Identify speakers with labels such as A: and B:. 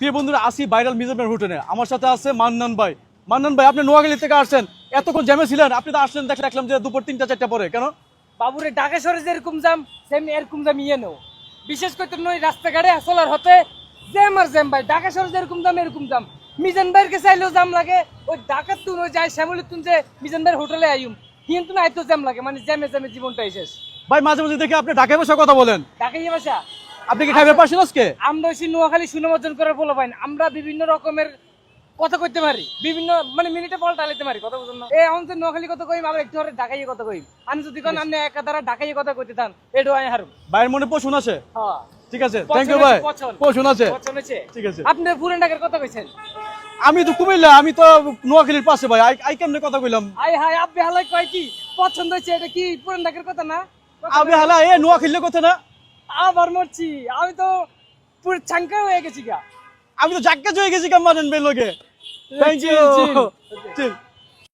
A: প্রিয় বন্ধুরা, আসি ভাইরাল মিজানের হোটেলে। আমার সাথে আছে মান্নান ভাই। মান্নান ভাই, আপনি নোয়াখালী থেকে আসছেন, এতক্ষণ জ্যামে ছিলেন, আপনি তো আসলেন দেখলাম যে দুপুর 3টা 4টা পরে, কেন?
B: বাবুরে ঢাকা শহরে যেরকম জাম সেম এরকম জাম ইয়ে নো, বিশেষ করে নই রাস্তাঘাটে চলার হতে জ্যাম আর জ্যাম ভাই। ঢাকা শহরে যেরকম জাম এরকম জাম। মিজান ভাইয়ের কাছে আইলেও জাম লাগে, ওই ঢাকার তুন ওই যায় শ্যামলির তুন যে মিজান ভাইয়ের হোটেলে আইম কিন্তু না আইতো জ্যাম লাগে, মানে জ্যামে জ্যামে জীবনটাই শেষ
A: ভাই মাঝে মাঝে দেখি আপনি ঢাকায় বসে কথা বলেন,
B: ঢাকাই ভাষা।
A: আপনি কি খাইবে পারছেন আজকে?
B: আমরা হচ্ছি নোয়াখালী সুনাম অর্জন করার ফলো পাই, আমরা বিভিন্ন রকমের কথা কইতে পারি, বিভিন্ন মানে মিনিটে পাল্টা আলাইতে পারি, কথা বুঝুন না। এই অঞ্চল নোয়াখালী কথা কইম, আমরা একটু ঢাকাইয়ে কথা কইম। আমি যদি কোন আপনি একা দ্বারা ঢাকাইয়ে কথা কইতে থান, এডো আই হারুম।
A: ভাইয়ের মনে পছন্দ আছে?
B: হ্যাঁ
A: ঠিক আছে, থ্যাংক ইউ ভাই। পছন্দ আছে,
B: পছন্দ আছে।
A: ঠিক আছে।
B: আপনি পুরান ঢাকার কথা কইছেন,
A: আমি তো কুমিল্লা, আমি তো নোয়াখালীর পাশে ভাই। আই কেমনে কথা কইলাম?
B: আই হাই আপনি হালাই কয় কি পছন্দ হইছে, এটা কি পুরান ঢাকার কথা না?
A: আমি হালা এ নোয়াখালীর কথা না?
B: আবার মরছি, আমি তো পুরো চাঙ্কা হয়ে গেছি গা।
A: আমি তো জাক্কা হয়ে গেছি কাম মানেন ভাই লোকে। Thank you.
B: Chill, chill.
A: Chill.